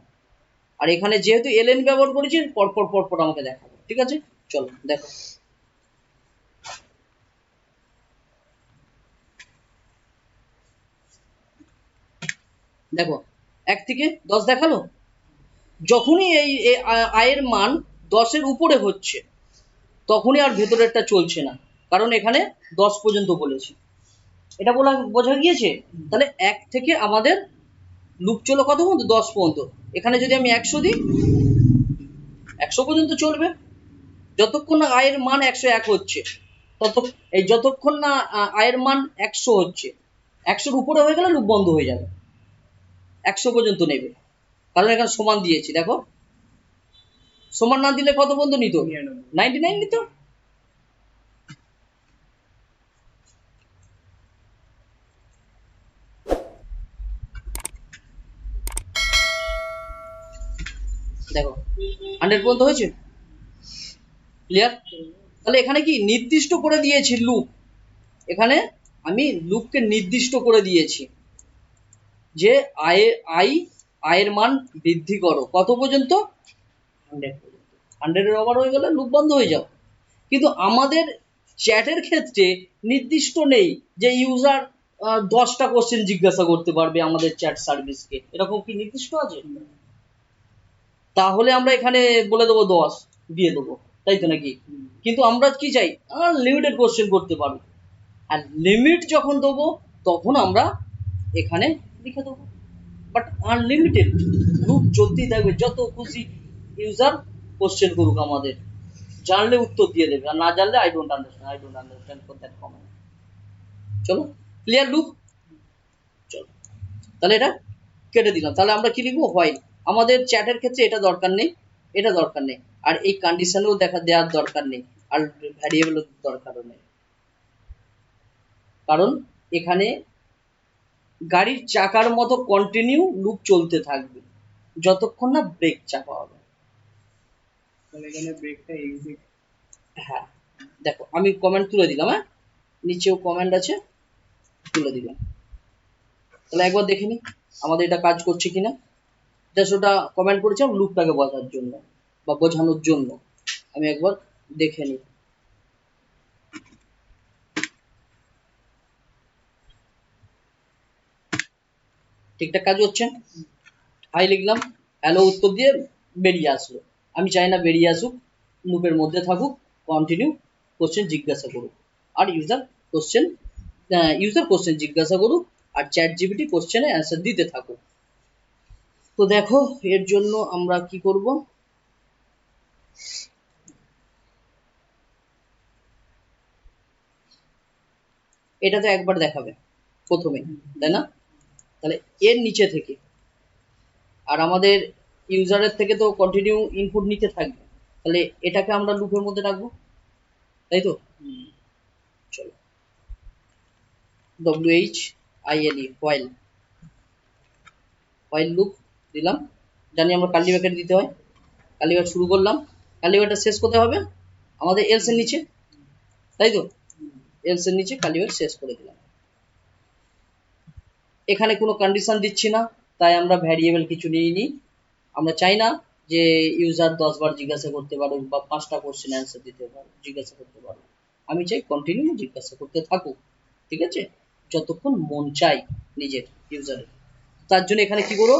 আর এখানে যেহেতু ln ব্যবহার করেছি, পরপর পরপর আমাকে দেখাবো, ঠিক আছে? চলো দেখো। দেখো 1 থেকে 10 দেখালো, যখনই এই আয়ের মান 10-এর উপরে হচ্ছে তখনই আর ভেতরেরটা চলছে না, কারণ এখানে 10 পর্যন্ত বলেছি। এটা বোঝা গিয়েছে? তাহলে 1 থেকে আমাদের লুপ চলো কত পর্যন্ত? 10 পর্যন্ত। এখানে যদি আমি 100 দিই, 100 পর্যন্ত চলবে, যতক্ষণ না আয়ের মান 101 হচ্ছে, যতক্ষণ না আয়ের মান 100 হচ্ছে, 100-র উপরে হয়ে গেলে লুপ বন্ধ হয়ে যাবে। 100 পর্যন্ত নেবে, কারণ এখানে সমান দিয়েছি। দেখো সমান না দিলে কত পর্যন্ত নিত? 99 নিত। দেখো 100 পর্যন্ত হয়েছে, ক্লিয়ার? তাহলে এখানে কি নির্দিষ্ট করে দিয়েছি লুপ, এখানে আমি লুপকে নির্দিষ্ট করে দিয়েছি যে আয়ের মান বৃদ্ধি করো কত পর্যন্ত? 100 পর্যন্ত। 100-এর ওভার হয়ে গেলে লুপ বন্ধ হয়ে যাবে। কিন্তু আমাদের চ্যাটের ক্ষেত্রে নির্দিষ্ট নেই যে ইউজার 10টা কোশ্চেন জিজ্ঞাসা করতে পারবে আমাদের চ্যাট সার্ভিসকে, এরকম কি নির্দিষ্ট আছে? তাহলে আমরা এখানে বলে দেবো 10 দিয়ে দেবো, তাই তো নাকি? কিন্তু আমরা কি চাই? লিমিটেড কোশ্চেন করতে পারবো, আর লিমিট যখন দেবো তখন আমরা এখানে লিখে দেবো। বাট আনলিমিটেড লুপ চলতেই থাকবে, যত খুশি ইউজার কোশ্চেন করুক আমাদের, জানলে উত্তর দিয়ে দেবে, আর না জানলে I don't understand for that comment. চলো, ক্লিয়ার লুপ? চলো, তাহলে এটা কেটে দিলাম। তাহলে আমরা কি লিখবো? হোয়াইল। আমাদের চ্যাটের ক্ষেত্রে এটা দরকার নেই, এটা দরকার নেই, আর এই কন্ডিশনেও দেওয়ার দরকার নেই, আর ভ্যারিয়েবল দরকারও নেই, কারণ এখানে গাড়ির চাকার মতো কন্টিনিউ লুপ চলতে থাকবে যতক্ষণ না ব্রেক চাপা হবে। তাহলে এখানে ব্রেকটা এক্সিট। হ্যাঁ, দেখো আমি কমেন্ট তুলে দিলাম, হ্যাঁ নিচেও কমেন্ট আছে, তুলে দিলাম। তাহলে একবার দেখে নি আমাদের এটা কাজ করছে কিনা। জাস্ট ওটা কমেন্ট করেছিলাম লুপটাকে বোঝার জন্য বা বোঝানোর জন্য, আমি একবার দেখে নিই। ঠিকঠাক কাজ হচ্ছে। হাই লিখলাম, হ্যালো উত্তর দিয়ে বেরিয়ে আসলো। আমি চাই না বেরিয়ে আসুক, লুপের মধ্যে থাকুক, কন্টিনিউ কোশ্চেন জিজ্ঞাসা করুক, আর ইউজার কোশ্চেন জিজ্ঞাসা করুক, আর চ্যাট জিপিটি কোশ্চেনে অ্যান্সার দিতে থাকুক। তো দেখো এর জন্য আমরা কি করব? এটা তো একবার দেখাবে প্রথমে, তাই না? তাহলে এর নিচে থেকে, আর আমাদের ইউজারের থেকে তো কন্টিনিউ ইনপুট নিতে থাকবে, তাহলে এটাকে আমরা লুপের মধ্যে রাখবো, তাই তো? চলো, WHILE হোয়াইল লুপ দিলাম। জানি আমরা কার্লি ব্র্যাকেট দিতে হয়, কার্লি ব্র্যাকেট শুরু করলাম, কার্লি ব্র্যাকেট শেষ করতে হবে আমাদের এলস এর নিচে, তাই তো? এলস এর নিচে কার্লি ব্র্যাকেট শেষ করে দিলাম। এখানে কোনো কন্ডিশন দিচ্ছি না, তাই আমরা ভ্যারিয়েবল কিছু নিইনি। আমরা চাই না যে ইউজার 10 বার জিজ্ঞাসা করতে পারুক বা 5টা কোশ্চেন অ্যান্সার দিতে পারুক, জিজ্ঞাসা করতে পারুক। আমি চাই কন্টিনিউ জিজ্ঞাসা করতে থাকুক, ঠিক আছে, যতক্ষণ মন চাই নিজের ইউজারের। তার জন্য এখানে কি করবো?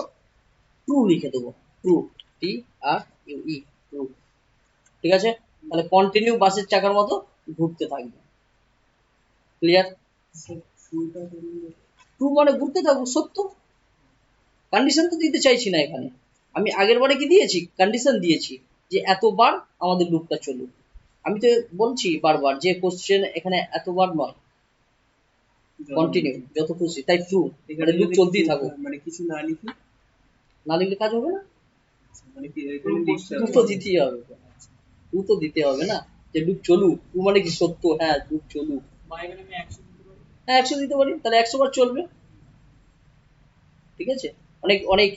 ট্রু লিখে দেবো, ট্রু, TRUE, ট্রু। ঠিক আছে, তাহলে কন্টিনিউ বাসের চাকার মতো ঘুরতে থাকবে। ক্লিয়ার? ট্রু মানে ঘুরতে থাকবো, সত্য। কন্ডিশন তো দিতে চাইছি না এখানে, আমি আগের বারে কি দিয়েছি? কন্ডিশন দিয়েছি যে এতবার আমাদের লুপটা চলুক। আমি তো বলছি বারবার যে কোশ্চেন এখানে এতবার নয়, কন্টিনিউ যত খুশি, তাই ট্রু, এখানে লুপ চলতেই থাকুক। মানে কিছু না লিখি, না লিখলে কাজ হবে না, মানে কি এখানে লিখতে ট্রু হবে? তো দিতেই হবে, ট্রু তো দিতে হবে না, যে লুপ চলুক, ট্রু মানে কি সত্য, হ্যাঁ লুপ চলুক। হ্যাঁ 100 দিতে পারি, তাহলে 100 বার চলবে। ঠিক আছে, অনেক অনেক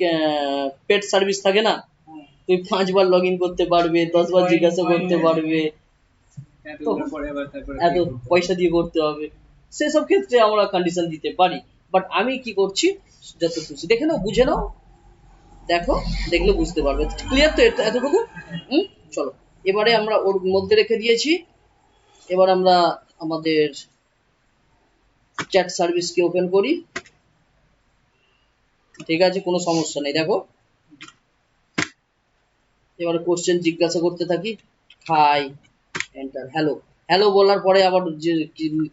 পেড সার্ভিস থাকে না, তুমি 5 বার লগ ইন করতে পারবে, 10 বার জিজ্ঞাসা করতে পারবে, তো এত পয়সা দিয়ে করতে হবে, সেসব ক্ষেত্রে আমরা কন্ডিশন দিতে পারি। বাট আমি কি করছি, যত খুশি দেখে নাও, বুঝে নাও, দেখো, দেখলে বুঝতে পারবে। ক্লিয়ার তো এতটুকু? চলো, এবারে আমরা ওর মধ্যে রেখে দিয়েছি। এবার আমরা আমাদের চ্যাট সার্ভিসকে ওপেন করি। ঠিক আছে, কোনো সমস্যা নেই। দেখো এবারে কোশ্চেন জিজ্ঞাসা করতে থাকি। High, enter, hello. হ্যালো বলার পরে আবার যে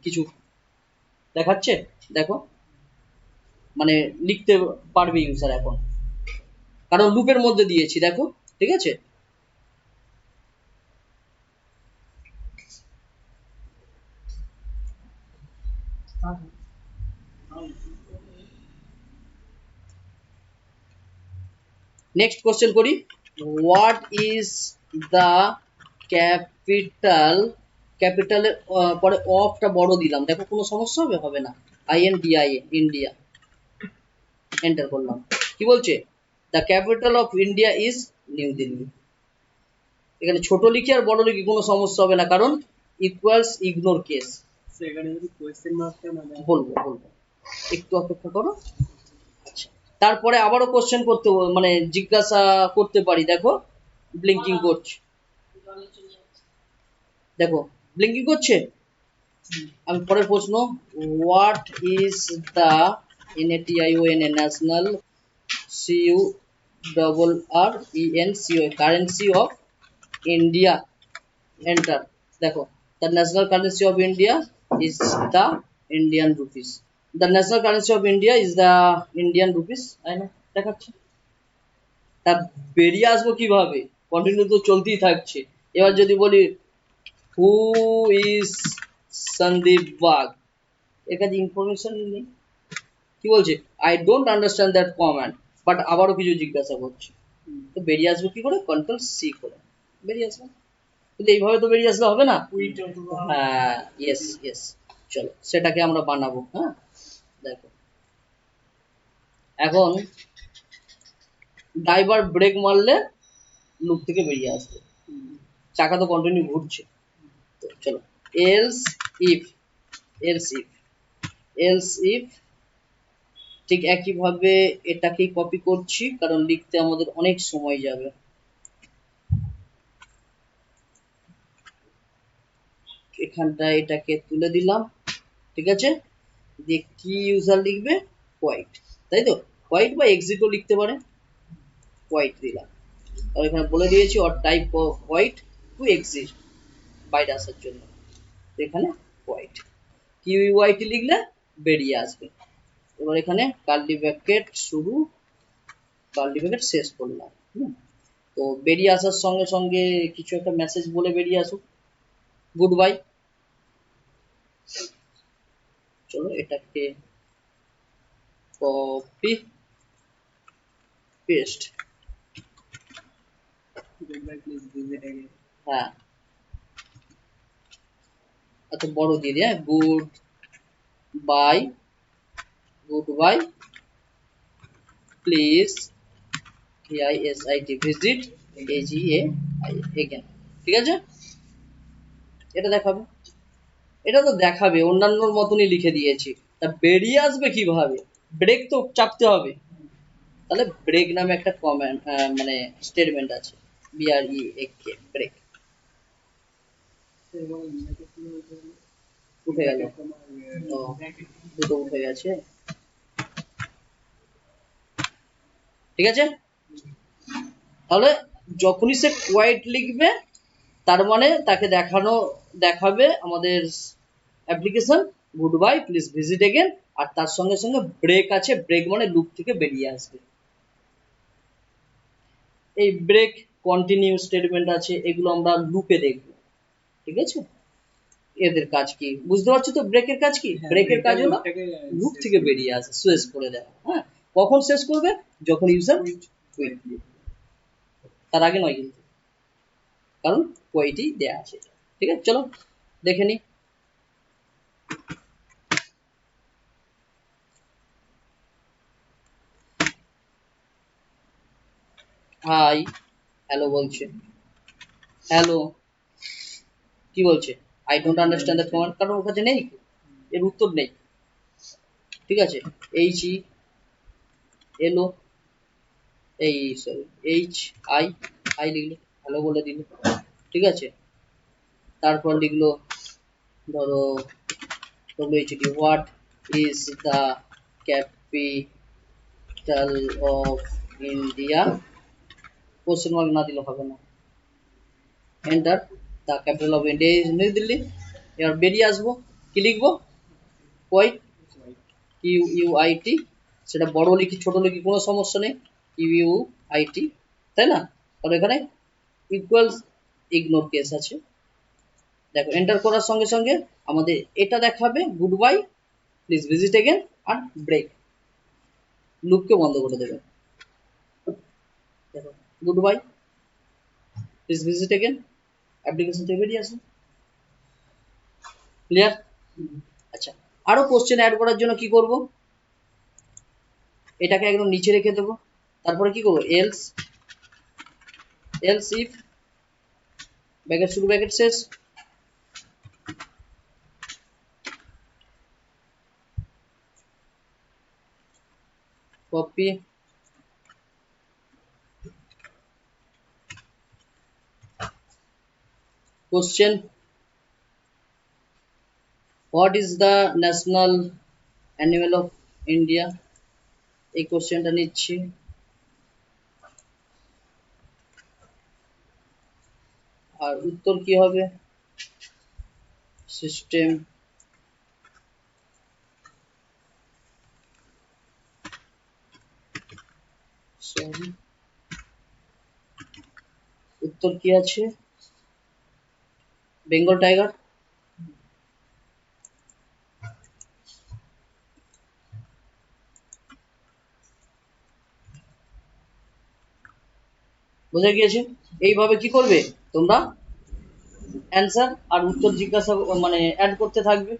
কিছু দেখাচ্ছে, দেখো মানে লিখতে পারবে ইউজার এখন, কারণ লুপের মধ্যে দিয়েছি, দেখো। ঠিক আছে, নেক্সট কোশ্চেন করি। হোয়াট ইজ দ্য ক্যাপিটাল, ক্যাপিটালের পরে অফটা বড় দিলাম, দেখো কোনো সমস্যা হবে? হবে না। INDIA, ইন্ডিয়া, এন্টার করলাম। কি বলছে? The capital of India is New Delhi. এখানে ছোট লিখি আর বড় লিখি কোনো সমস্যা হবে না, কারণ ইকুয়ালস ইগনোর কেস। সেখানে যদি কোয়েশ্চেন মার্কটা না দেয়, বলবো বলবো, একটু অপেক্ষা করো। আচ্ছা, তারপরে আবারও কোশ্চেন করতে মানে জিজ্ঞাসা করতে পারি। দেখো ব্লিঙ্কিং করছে, দেখো ব্লিঙ্কিং করছে। আমি পরের প্রশ্ন, what is the NATION national CURRENCO currency of India, enter. দেখো the national currency of India is the Indian rupees. The national currency of India is the Indian rupees, তাই না? দেখাচ্ছে। তা বেরিয়ে আসবো কিভাবে? কন্টিনিউ তো চলতেই থাকছে। এবার যদি বলি হু ইজ সন্দীপ বাগ, এর কাছে ইনফরমেশন নেই। কি বলছে? I don't understand that command, but আবারও কিছু জিজ্ঞাসা করছে। তো বেরিয়ে আসবো কি করে? Ctrl+C করে বেরিয়ে আসবো। কিন্তু এইভাবে তো বেরিয়ে আসলে হবে না। হ্যাঁ, ইয়েস ইয়েস। চলো সেটাকে আমরা বানাবো। হ্যাঁ, দেখো এখন ড্রাইভার ব্রেক মারলে লুপ থেকে বেরিয়ে আসবে, চাকা তো কন্টিনিউ ঘুরছে। তো চলো, else if, else if, else if, ঠিক একইভাবে এটাকেই কপি করছি, কারণ লিখতে আমাদের অনেক সময় যাবে। এখানটায় এটাকে তুলে দিলাম, ঠিক আছে। দিয়ে কি ইউজার লিখবে? হোয়াইট, তাই তো? হোয়াইট বা এক্সিটও লিখতে পারে। হোয়াইট দিলাম, আর এখানে বলে দিয়েছি or type of white to exit, বাইরে আসার জন্য। এখানে হোয়াইট, QUIT লিখলে বেরিয়ে আসবে। এবার এখানে কার্লি ব্র্যাকেট শুরু, কার্লি ব্র্যাকেট শেষ করলাম। তো বেরিয়ে আসার সঙ্গে সঙ্গে কিছু একটা মেসেজ বলে বেরিয়ে আসুক, গুড বাই। চলো এটাকে copy paste, please visit again. হ্যাঁ এত বড় দিয়ে দিই, হ্যাঁ, goodbye, goodbye, please VISIT visit AGAI again. ঠিক আছে, এটা দেখাবে, এটা তো দেখাবে, অন্যান্যর মতনই লিখে দিয়েছি। তা বেরিয়ে আসবে কিভাবে? ব্রেক তো চাপতে হবে। তাহলে ব্রেক নামে একটা কমেন্ট মানে স্টেটমেন্ট আছে, BREAK, ব্রেক। এবং ইন্ডিয়াতে কি হয়েছে? উঠে গেল, তোমার ও দুটো উঠে গেছে। ঠিক আছে, তাহলে যখনই সে কোয়াইট লিখবে, তার মানে তাকে দেখাবে আমাদের application goodbye please visit again, আর তার সঙ্গে সঙ্গে ব্রেক আছে, ব্রেক মানে লুপ থেকে বেরিয়ে আসবে। এই ব্রেক, কন্টিনিউ স্টেটমেন্ট আছে, এগুলো আমরা লুপে দেখব। ঠিক আছে, এদের কাজ কি বুঝতে পারছো তো? ব্রেকের কাজ কি? ব্রেকের কাজ হলো লুপ থেকে বেরিয়ে আসে, শেষ করে দেওয়া। হ্যাঁ, কখন শেষ করবে? যখন ইউজার কুইট, তার আগে নয় কিন্তু, কারণ কুইটই দেয়া আছে। ঠিক আছে, চলো দেখে নি। হাই, হ্যালো বলছে, হ্যালো। কি বলছে? I don't understand that command, কারণ ওর কাছে নেই, এর উত্তর নেই। ঠিক আছে, HE এলো, এই সরি HI লিখলো, হ্যালো বলে দিল। ঠিক আছে, তারপর লিখলো ধরো WHD, what is the capital of India, question mark না দিলে হবে না। Enter, the capital of India is New Delhi. এবার বেরিয়ে আসবো, কি লিখবো? Quit, Q U I T, সেটা বড় লিখি ছোট লিখি কোনো সমস্যা নেই, কিউ ইউ আই টি, তাই না? আর এখানে ইকুয়ালস ইগনোর কেস আছে। দেখো এন্টার করার সঙ্গে সঙ্গে আমাদের এটা দেখাবে goodbye, please visit again, আর ব্রেক, লুপকে বন্ধ করে দেবে। দেখো goodbye, please visit again, application থেকে বেরিয়ে আসুন। ক্লিয়ার? আচ্ছা, আরো কোশ্চেন অ্যাড করার জন্য কি করব? এটাকে একদম নিচে রেখে দেবো, তারপরে কি করবো? এলস, এলস ইফ, ব্র্যাকেট শুরু ব্র্যাকেট শেষ, copy, question, what is the national animal of India, এই কোশ্চেনটা নিচ্ছি। আর উত্তর কি হবে? সিস্টেম উত্তর কি আছে? বেঙ্গল টাইগার। বোঝা গিয়েছে? এইভাবে কি করবে তোমরা? অ্যান্সার আর উত্তর জিজ্ঞাসা মানে অ্যাড করতে থাকবে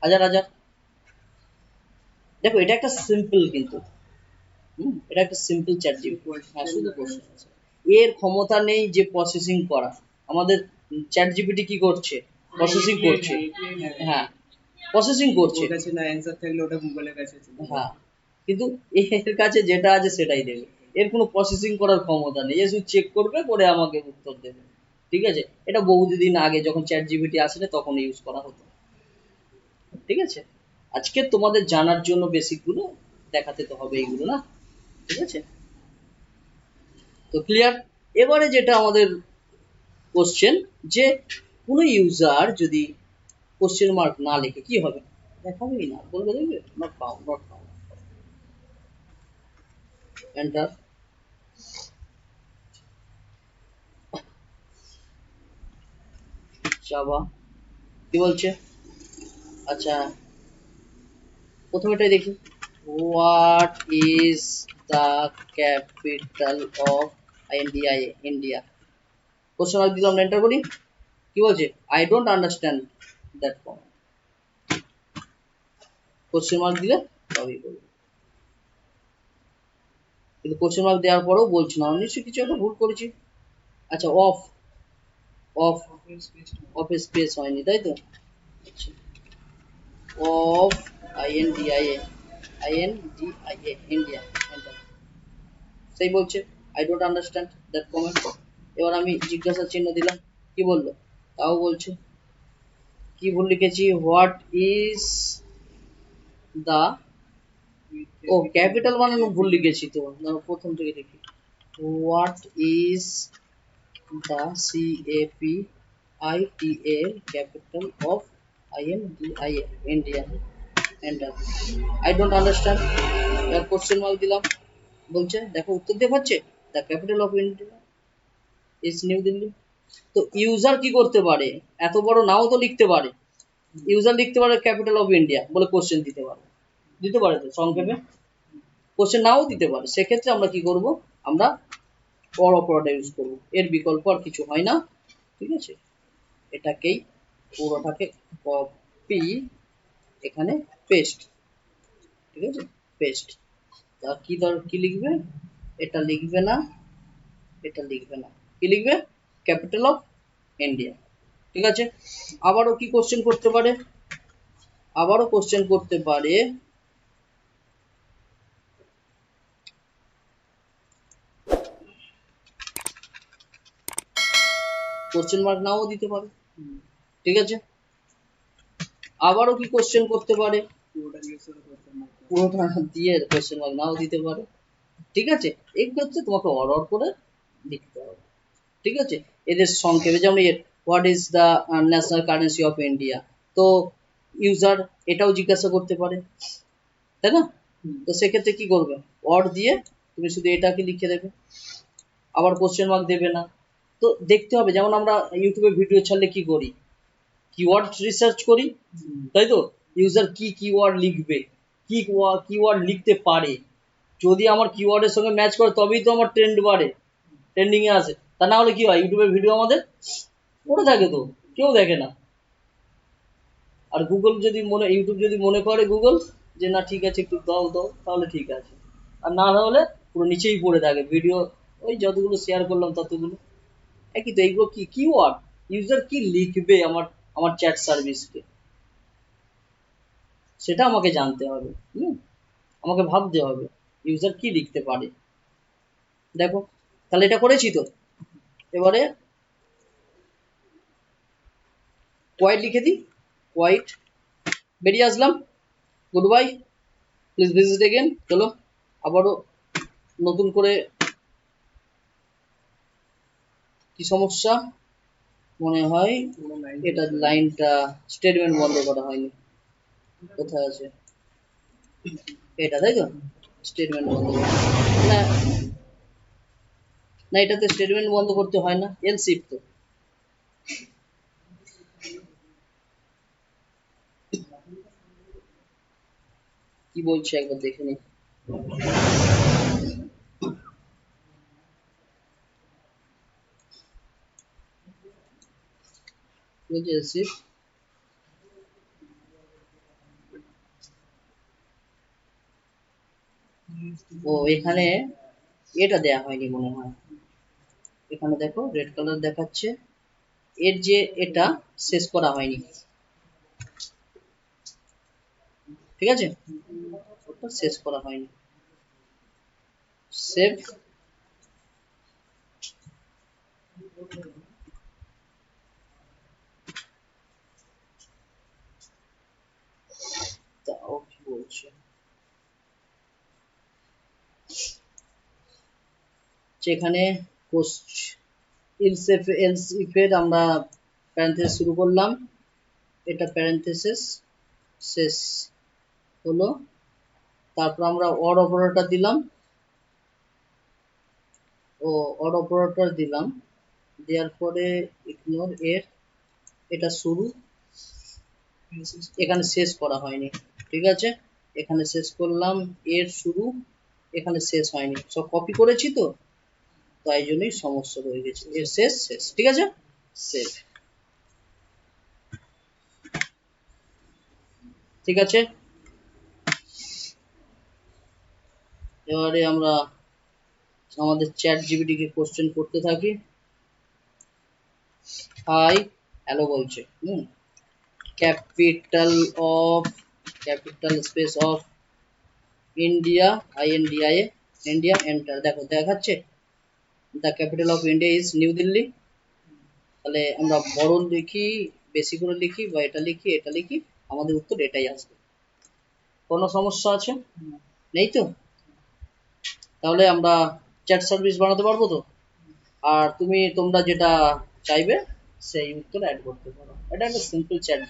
হাজার হাজার। দেখো এটা একটা সিম্পল, কিন্তু এটা একটা সিম্পল চ্যাট জিপিটি। হ্যাঁ, শুধু কোশ্চেন আছে, এর ক্ষমতা নেই যে প্রসেসিং করা। আমাদের চ্যাট জিপিটি কি করছে? প্রসেসিং করছে। হ্যাঁ, প্রসেসিং করছে। ওর কাছে না অ্যান্সার থাকলে ওটা গুগলের কাছে চলে যাবে। হ্যাঁ, কিন্তু এর কাছে যেটা আছে সেটাই দেবে, এর কোনো প্রসেসিং করার ক্ষমতা নেই, এ শুধু চেক করবে করে আমাকে উত্তর দেবে। ঠিক আছে? এটা বহুদিন আগে যখন চ্যাট জিপিটি আসলে তখন ইউজ করা হতো। ঠিক আছে? আজকে তোমাদের জানার জন্য বেসিক গুলো দেখাতে তো হবে এইগুলো, না? ঠিক আছে, তো ক্লিয়ার? এবারে যেটা আমাদের কোশ্চেন, যে কোনো ইউজার যদি কোশ্চেন মার্ক না লিখে কি হবে? দেখাবেই না, বলবে দেখবে not found, not found, enter. Java কি বলছে? আচ্ছা, প্রথমেটাই দেখি, what is the capital of India, India, question mark দিলাম, এন্টার করি। কি বলছে? I don't understand that form, question mark দিলে তবেই বলবে। কিন্তু কোশ্চেন মার্ক দেওয়ার পরেও বলছি না, নিশ্চয়ই কিছু একটা ভুল করেছি। আচ্ছা, অফ, অফ, অফ স্পেস হয়নি, তাই তো? অফ আইএনডিআইএ, আইএনডিআইএ, ইন্ডিয়া, সেই বলছে I don't understand that comment. এবার আমি জিজ্ঞাসা চিহ্ন দিলাম, কি বললো? তাও বলছে। কি ভুল লিখেছি? হোয়াট ইজ দা, ও ক্যাপিটাল বানানো ভুল লিখেছি তো, প্রথম থেকে দেখি। What is the, CAPITAL, capital of INDIA, India, enter. I don't understand, এবার কোশ্চেন মার্ক দিলাম, বলছে দেখো উত্তর দিয়ে পাচ্ছে, the capital of India is New Delhi. তো ইউজার কি করতে পারে? এত বড় নাও তো লিখতে পারে, ইউজার লিখতে পারে ক্যাপিটাল অফ ইন্ডিয়া বলে কোশ্চেন দিতে পারে, দিতে পারে তো সংক্ষেপে, কোশ্চেন নাও দিতে পারে। সেক্ষেত্রে আমরা কি করব? আমরা ফর অপারেটর ইউজ করব, এর বিকল্প আর কিছু হয় না। ঠিক আছে, এটাকেই পুরোটাকে কপি, এখানে পেস্ট। ঠিক আছে, পেস্ট। তা কি কি লিখবে? এটা লিখবে না, এটা লিখবে না, কি লিখবে? Capital of India. ঠিক আছে, আবারও কি কোশ্চেন করতে পারে? আবারও কোশ্চেন করতে পারে, কোশ্চেন মার্ক নাও দিতে পারে। ঠিক আছে, আবারও কি কোশ্চেন করতে পারে? পুরোটা জিজ্ঞেস করে কোশ্চেন মার্ক পুরোটা দিয়ে কোশ্চেন মার্ক নাও দিতে পারে। ঠিক আছে, এগুলো হচ্ছে তোমাকে অর্ডার করে লিখতে হবে। ঠিক আছে, এদের সংক্ষেপে যেমন what is the national currency of India, তো ইউজার এটাও জিজ্ঞাসা করতে পারে, তাই না? তো সেক্ষেত্রে কি করবে, অর দিয়ে তুমি শুধু এটাকে লিখে দেবে, আবার কোশ্চেন মার্ক দেবে না। তো দেখতে হবে, যেমন আমরা ইউটিউবে ভিডিও ছাড়লে কি করি, কিওয়ার্ড রিসার্চ করি, তাই তো? ইউজার কি কিওয়ার্ড লিখবে, কি কিওয়ার্ড লিখতে পারে, যদি আমার কিওয়ার্ডের সঙ্গে ম্যাচ করে তবেই তো আমার ট্রেন্ড বাড়ে, ট্রেন্ডিং এ আসে। তা না হলে কি হয়, ইউটিউবের ভিডিও আমাদের পড়ে থাকে, তো কেউ দেখে না। আর গুগল যদি ইউটিউব যদি মনে করে গুগল যে না ঠিক আছে একটু দাও দাও, তাহলে ঠিক আছে, আর না হলে পুরো নিচেই পড়ে থাকে ভিডিও, ওই যতগুলো শেয়ার করলাম ততগুলো একই তো। এইগুলো কি কিওয়ার্ড, ইউজার কি লিখবে আমার আমার চ্যাট সার্ভিসকে, সেটা আমাকে জানতে হবে। আমাকে ভাবতে হবে ইউজার কি লিখতে পারে। দেখো, তাহলে এটা করেছি তো, এবারে কোয়াইট লিখে দিই, কোয়াইট, বেরিয়ে আসলাম, goodbye, please visit again. চলো আবারও নতুন করে, কি সমস্যা মনে হয়, কোনো লাইন এটা লাইনটা স্টেটমেন্ট বন্ধ করা হয়নি, কোথায় আছে এটা, তাই তো? স্টেটমেন্ট বন্ধ না, না এটাতে স্টেটমেন্ট বন্ধ করতে হয় না, এলসিফ তো। কি বলছে একবার দেখে নি, বলছে এলসিফ, ও এখানে এটা দেয়া হয়নি মনে হয়, এখানে দেখো রেড কালার দেখাচ্ছে, এর যে এটা শেষ করা হয়নি, ঠিক আছে, ওটা শেষ করা হয়নি। সেভ, তাও কি বলছে, যেখানে এলসিফের আমরা প্যারেন্থেসিস শুরু করলাম, এটা প্যারেন্থেসিস শেষ হলো, তারপর আমরা অর অপারেটর দিলাম, ও অর অপারেটর দিলাম, দেওয়ার পরে ইগনোর এর, এটা শুরু, এখানে শেষ করা হয়নি, ঠিক আছে, এখানে শেষ করলাম, এর শুরু, এখানে শেষ হয়নি, সব কপি করেছি তো, তাই জন্যই সমস্যা রয়ে গেছে, এর শেষ শেষ, ঠিক আছে, সেভ, ঠিক আছে। এবারে আমরা আমাদের চ্যাট জিপিটি কে কোশ্চেন করতে থাকি, হাই হ্যালো বলছে, capital of, capital space of India, INDIA, India, enter, দেখো দেখাচ্ছে the capital of India is New Delhi. তাহলে আমরা বড় লিখি, বেশি করে লিখি, বা এটা লিখি এটা লিখি, আমাদের উত্তর এটাই আসবে। কোনো সমস্যা আছে? নেই তো? তাহলে আমরা চ্যাট সার্ভিস বানাতে পারবো তো, আর তোমরা যেটা চাইবে সেই উত্তর অ্যাড করতে পারো, এটা একটা সিম্পল চ্যাট